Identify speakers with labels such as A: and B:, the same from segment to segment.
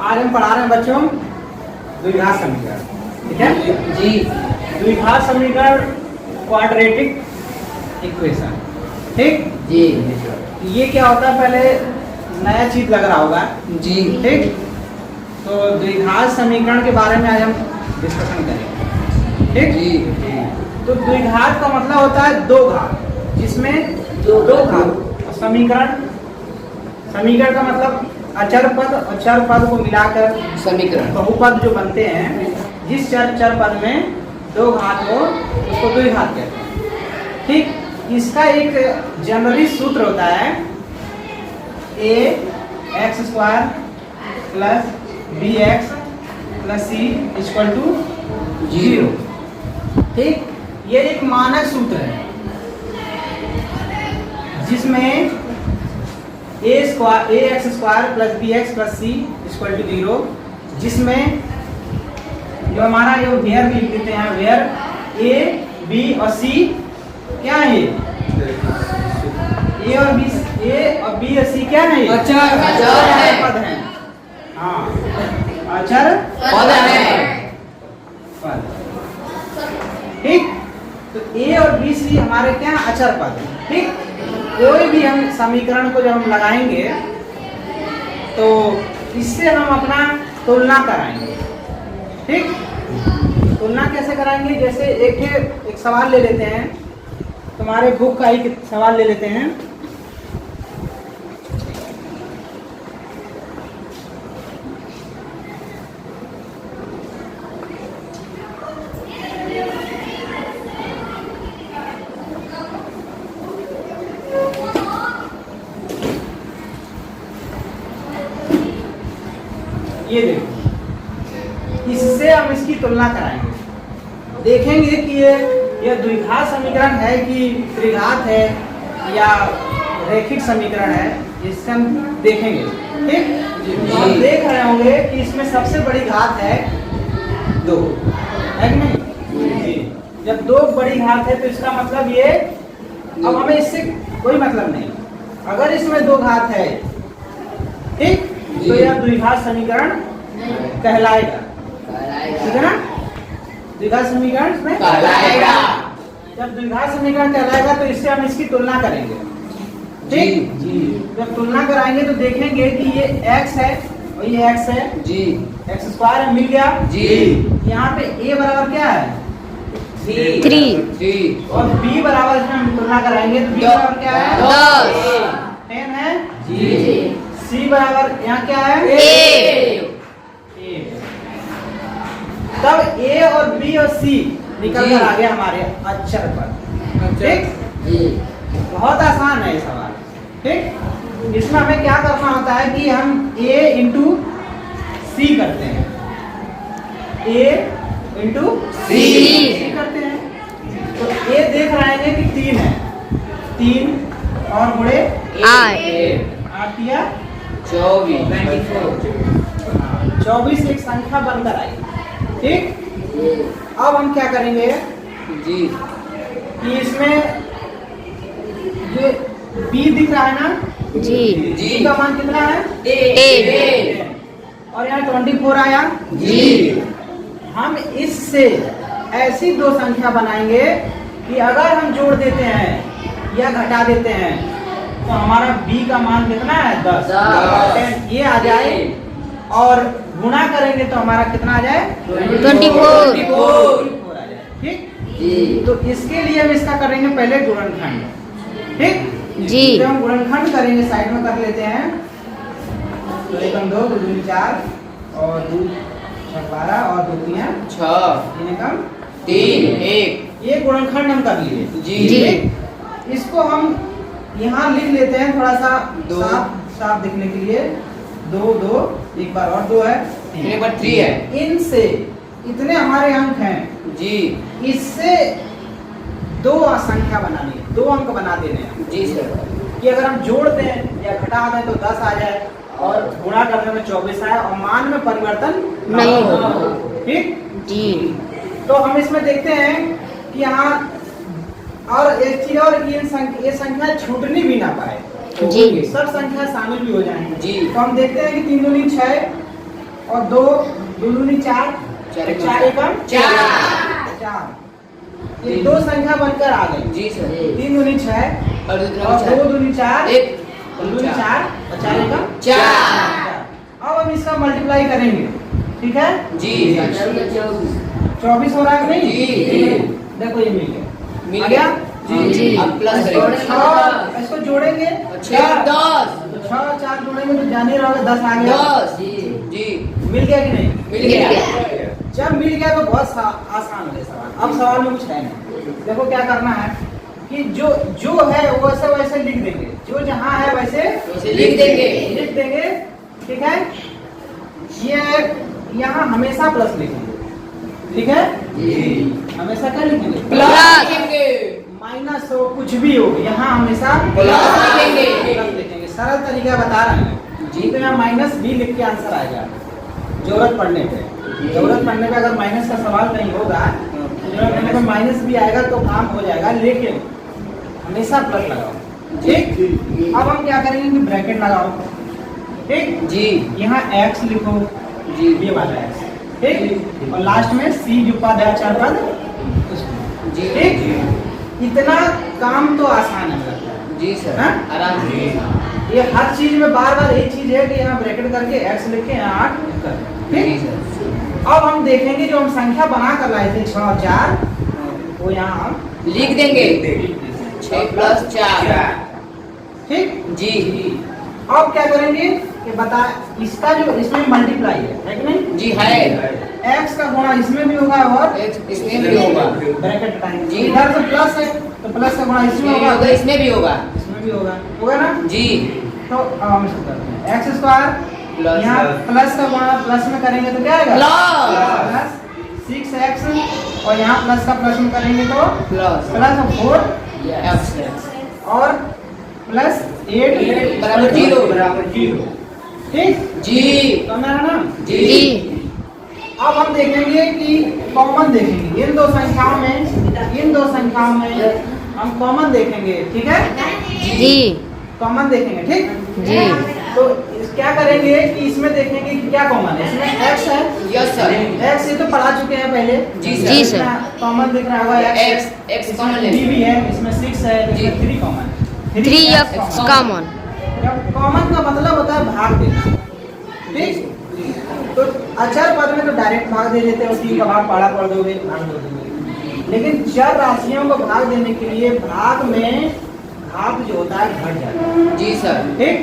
A: आज हम पढ़ा रहे हैं बच्चों द्विघात समीकरण, ठीक है
B: जी।
A: द्विघात समीकरण क्वाड्रेटिक इक्वेशन, ठीक
B: जी
A: ये क्या होता है पहले नया चीज लग रहा होगा
B: जी।
A: ठीक। तो द्विघात समीकरण के बारे में आज हम डिस्कशन करेंगे, ठीक
B: जी।
A: तो द्विघात का मतलब होता है दो घात, जिसमें दो घात। समीकरण का मतलब अचर पद और चर पद को मिलाकर
B: समीकरण
A: बहुपद जो बनते हैं, जिस चर पद में दो घात हो उसको द्विघात कहते हैं, ठीक। इसका एक जनरली सूत्र होता है ax² plus bx plus c equal to 0, ठीक। ये एक मानक सूत्र है जिसमें ax² plus bx plus c equal to 0, जिसमें जो हमारा जो वेयर भी लिख देते हैं, वेयर a b और c क्या है, a और b और c क्या है,
B: अचर
A: पद हैं। हाँ अचर
B: पद है।
A: पद, ठीक। तो a और b c हमारे क्या अचर पद हैं, ठीक। कोई भी हम समीकरण को जब हम लगाएंगे तो इससे हम अपना तुलना कराएंगे, ठीक। तुलना कैसे कराएंगे, जैसे एक सवाल ले लेते हैं, तुम्हारे बुक का एक सवाल ले लेते हैं। ये देखो, इससे हम इसकी तुलना कराएंगे, देखेंगे कि ये द्विघात समीकरण है कि त्रिघात है या रैखिक समीकरण है, इससे हम देखेंगे, ठीक। हम देख रहे होंगे कि इसमें सबसे बड़ी घात है 2, है कि नहीं। जब 2 बड़ी घात है तो इसका मतलब ये, अब हमें इससे कोई मतलब नहीं, अगर इसमें 2 घात है, ठीक, तो यह द्विघात समीकरण कहलाएगा, ठीक है ना। द्विघात समीकरण में
B: कहलाएगा।
A: जब द्विघात समीकरण कहलाएगा तो इससे हम इसकी तुलना करेंगे, ठीक
B: जी।
A: जब तुलना कराएंगे तो देखेंगे कि ये x है और ये x है
B: जी।
A: x² मिल गया
B: जी।
A: यहाँ पे a बराबर क्या है
B: 3
A: और b बराबर इसमें हम तुलना कराएंगे तो b बराबर क्या है 10 है
B: जी।
A: c बराबर यहाँ क्या है
B: ए।
A: तब a और b और c निकल कर आ गया हमारे अक्षर पर, ठीक।
B: जी।
A: बहुत आसान है ये सवाल, ठीक। इसमें हमें क्या करना होता है कि हम a इंटू c करते हैं, a इंटू
B: C
A: करते हैं। तो a देख रहे हैं कि 3 है, 3 और गुणे 8 या 24 एक संख्या बनकर आई, ठीक। अब हम क्या करेंगे
B: जी।
A: कि इसमें ये b दिख रहा है ना,
C: जी
A: b का मान कितना है
C: ए।
A: और यहाँ 24 आया
B: जी।
A: हम इससे ऐसी 2 संख्या बनाएंगे कि अगर हम जोड़ देते हैं या घटा देते हैं तो हमारा b का मान कितना है 10 ये आ जाए, और गुणा करेंगे तो हमारा कितना आ जाए
C: 24
A: आ जाए, ठीक।
B: जी।
A: तो इसके लिए हम इसका करेंगे पहले गुणनखंड, ठीक।
C: जी।
A: जब हम गुणनखंड करेंगे साइड में कर लेते हैं, तो 1 2 2 2 4 और 2 6 12 और 2 3
B: 6
A: 3
B: 1
A: ये गुणनखंड हम कर लिए
B: जी।
A: ठीक? इसको हम यहाँ लिख लेते हैं थोड़ा सा
B: दो।
A: साफ दिखने के लिए, 2 2 एक बार और 2 है
B: 3 है
A: इनसे इतने हमारे अंक हैं
B: जी।
A: इससे 2 संख्या बनानी है, 2 अंक बना देने हैं
B: जी सर।
A: कि अगर हम जोड़ दें या घटा दें तो 10 आ जाए और गुणा करने में 24 आए और मान में परिवर्तन
C: नहीं
A: हो,
C: हो।
A: ठीक।
C: जी।
A: तो हम इसमें देखते हैं कि यहाँ और एक चीज और कि ये संख्या छूटनी भी ना पाए,
C: जी।
A: सब संख्या शामिल भी हो जाएंगी
B: जी।
A: तो हम देखते हैं कि 3 दूनी 6 और 2 दूनी 4,
B: चार
A: 4 एकम 4। ये 2 संख्या बनकर आ गई।
B: जी सर।
A: 3 दूनी 6
B: और
A: और 2 दूनी 4,
B: 1
A: दूनी 4 और 4 एकम
B: 4।
A: अब हम इसका मल्टीप्लाई करेंगे, ठीक है?
B: जी
A: 24 हो रहा है कि नहीं?
B: जी।
A: देखो ये मिल गया।
B: मिल
A: आ
B: गया?
C: जी।
B: अब प्लस
A: और
B: करेंगे।
A: इसको जोड़ेंगे
B: 6 10
A: 6 और 4 जोड़ेंगे तो जान ही रहोगे 10 आ गया।
B: 10 जी
A: मिल गया कि नहीं?
B: मिल गया।
A: जब मिल गया तो बहुत आसान है सवाल। अब सवाल में कुछ है नहीं। देखो क्या करना है कि जो है वो वैसे वैसे लिख देंगे, जो जहाँ है वैसे
B: लिख देंगे।
A: ठीक है? ये यहाँ हमेशा प्लस लिखेंगे, ठीक है? हमेशा क्या लिखेंगे?
B: प्लस लिखेंगे।
A: माइनस हो कुछ भी हो, यहाँ हमेशा
B: प्लस लिखेंगे।
A: प्लस लिखेंगे। सरल तरीका बता रहे हैं जी। तो यहाँ माइनस भी लिख के आंसर आएगा जरूरत पड़ने पे। अगर माइनस का सवाल नहीं होगा तो जरूरत पड़ने पे माइनस भी आएगा तो काम हो जाएगा, लेकिन हमेशा प्लस लगाओ, ठीक? अब हम क्या करेंगे कि ब्रैकेट लगाओ, ठीक
B: जी।
A: यहाँ x लिखो
B: जी
A: ये वाला x, ठीक? और लास्ट में c जो पद है अक्षर पद,
B: जी
A: ठीक? इतना काम तो आसान है लगता है।
B: जी सर।
A: हाँ?
B: आराम से।
A: ये हर चीज में बार बार एक चीज है कि यहाँ ब्रैकेट करके x लिख के यहाँ 8 कर,
B: जी
A: ठीक?
B: सर।
A: अब हम देखेंगे जो हम संख्या बना कर लाए थे 6 और 4 वो यहाँ हम
B: लिख देंगे 6 + 4।
A: ठीक?
B: जी
A: अब क्या करेंगे कि बता इसका जो इसमें मल्टीप्लाई है कि नहीं?
B: जी है।
A: x का गुणा इसमें भी होगा और
B: इसमें भी होगा।
A: ब्रैकेट हटाएंगे
B: जी।
A: इधर से प्लस है तो प्लस का गुणा इसमें होगा,
B: इसमें भी होगा।
A: इसमें भी होगा ना?
B: जी
A: तो अब हम इसको करते हैं x²
B: प्लस
A: यहाँ प्लस का गुणा प्लस में करेंगे तो क्या आएगा?
B: प्लस
A: 6x और यहाँ प्लस का प्लस में करेंगे तो
B: प्लस
A: प्लस 4
B: x
A: और प्लस 8
B: बराबर 0।
A: ठीक?
B: जी
A: तो मेरा नाम
B: जी
A: अब हम देखेंगे कि कॉमन देखेंगे इन दो संख्याओं में हम कॉमन देखेंगे, ठीक है?
C: जी
A: कॉमन देखेंगे, ठीक?
C: जी।
A: तो क्या करेंगे कि इसमें देखेंगे कि क्या कॉमन है। इसमें x है,
B: यस सर।
A: x ये तो पढ़ा चुके हैं पहले।
B: जी
C: जी सर।
A: कॉमन दिख रहा होगा
B: x कॉमन है।
A: b भी है, इसमें 6 है,
B: जी।
A: इसमें 3 कॉमन।
C: 3x common.
A: जब कॉमन का मतलब होता है भाग देना, ठीक? तो अचर पद में तो डायरेक्ट भाग दे देते हो, 3 का भाग पढ़ा पढ़ दोगे, भाग दे दोगे। लेकिन चर राशियों को भाग देने के लिए भाग में भाग जो होता है घट जाता है,
B: जी सर।
A: ठीक?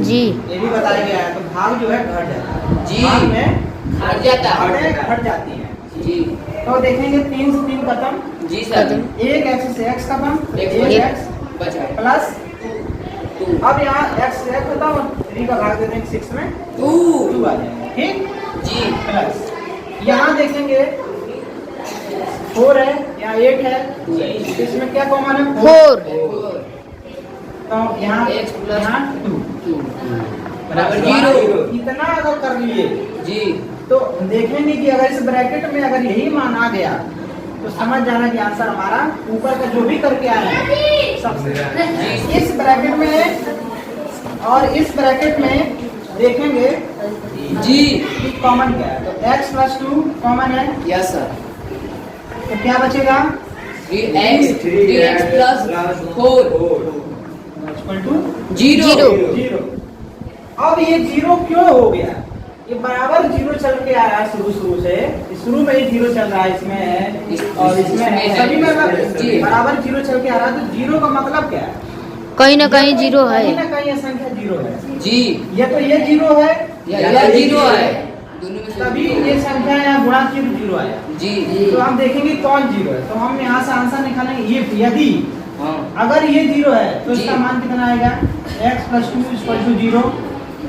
C: जी
A: ये भी बताया गया है। तो भाग जो है घट जाता है,
B: जी।
A: भाग में
B: हट जाता है।
A: घट जाती है।
B: जी
A: तो देखेंगे 3 से 3 खत्म,
B: जी सर।
A: एक x से x खत्म,
B: एक
A: एक x
B: बचा
A: प्लस 2। अब यहाँ x से x खत्म और 3 का भाग देते हैं 6 में 2 आ जाएगा, ठीक?
B: जी
A: प्लस यहाँ देखेंगे 4 है, यहाँ 8 है, इसमें क्या कॉमन है?
C: 4
A: तो यहाँ
B: x प्लस
A: यहाँ 2
B: बराबर 0।
A: इतना अगर कर लिए
B: जी
A: तो देखेंगे कि अगर इस ब्रैकेट में अगर यही मान आ गया तो समझ जाना कि आंसर हमारा ऊपर का जो भी करके आया है सबसे। इस ब्रैकेट में और इस ब्रैकेट में देखेंगे
B: जी
A: कि कॉमन क्या है। तो x + 2 कॉमन है,
B: यस सर।
A: तो क्या बचेगा?
B: 3x plus 4
A: equal to
B: 0।
A: 0। अब ये 0 क्यों हो गया? ये बराबर 0 चल के आ रहा है शुरू से। शुरू में ही 0 चल रहा है, इसमें है और इसमें है, सभी में
B: जी।
A: बराबर 0 चल के आ रहा है। तो 0 का मतलब क्या है?
C: कहीं ना कहीं 0 है।
A: कहीं ना कहीं ये संख्या 0 है।
B: जी
A: या तो ये 0 है
B: या 0 है, दोनों में से
A: तभी ये संख्या यहाँ गुणा की 0 आया।
B: जी
A: तो हम देखेंगे कौन 0 है। तो हम यहाँ से आंसर निकालेंगे ये यदि
B: हाँ
A: अगर ये 0 है तो
B: जी।
A: इसका मान कितना आएगा? x + 2 = 0।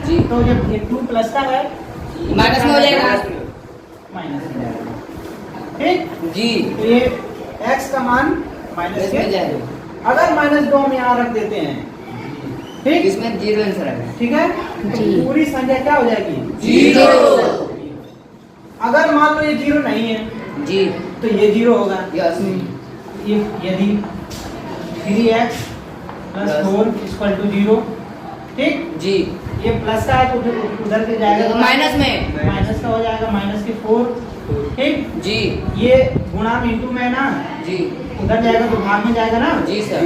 B: जी
A: तो जब ये 2 प्लस का है
B: माइनस में हो जाएगा।
A: माइनस में जाएगा, ठीक?
B: जी
A: तो ये x का मान माइनस
B: प्लस
A: के
B: में जाएगा।
A: अगर -2 हम यहाँ रख देते हैं, ठीक?
B: इसमें 0 आंसर आएगा।
A: ठीक है? तो
C: जी।
A: पूरी संख्या क्या हो जाएगी?
B: 0।
A: अगर मान लो ये 0 नहीं है
B: जी
A: तो ये 0 होगा।
B: यस
A: ये यदि 3x + 4 = 0, ठीक?
B: जी
A: ये प्लस का है तो उधर के जाएगा
B: माइनस में
A: माइनस का हो
B: जी
A: ये गुणा में इंटू में ना,
B: जी
A: उधर जाएगा तो भाग में जाएगा ना।
B: जी सर।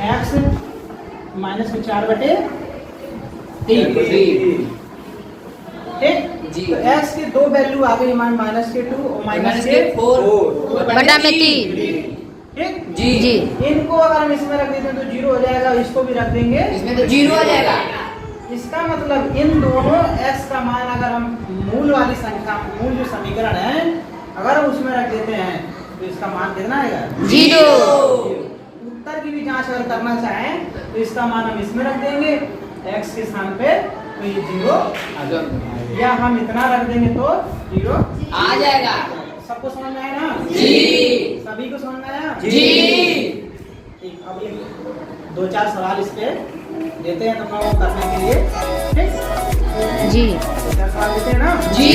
A: एक्स माइनस में 4/3, ठीक।
B: जी।
A: तो एक्स के दो वैल्यू आ गई, माइनस के 2 और माइनस के
B: 4
C: बटा में 3।
A: ठीक।
B: जी
C: जी।
A: इनको अगर हम इसमें रख देते हैं तो 0 हो जाएगा, इसको भी रख देंगे,
B: इसमें तो 0 आ जाएगा।
A: इसका मतलब इन दोनों x का मान अगर हम मूल वाली संख्या, मूल जो समीकरण है अगर हम उसमें रख देते हैं तो इसका मान कितना आएगा?
C: 0।
A: उत्तर की भी जांच अगर करना चाहें तो इसका मान हम इसमें रख देंगे x के स्थान पे, तो ये 0 आ जाएगा, या हम इतना रख देंगे तो 0
B: आ जाएगा।
A: सबको समझ में आया ना?
B: जी।
A: सभी को समझ में आया?
B: जी।
A: ठीक, अब ये 2-4 सवाल इस पे देते हैं तुम लोगों को करने के लिए, ठीक?
C: जी।
A: 2-4 सवाल देते हैं ना?
B: जी।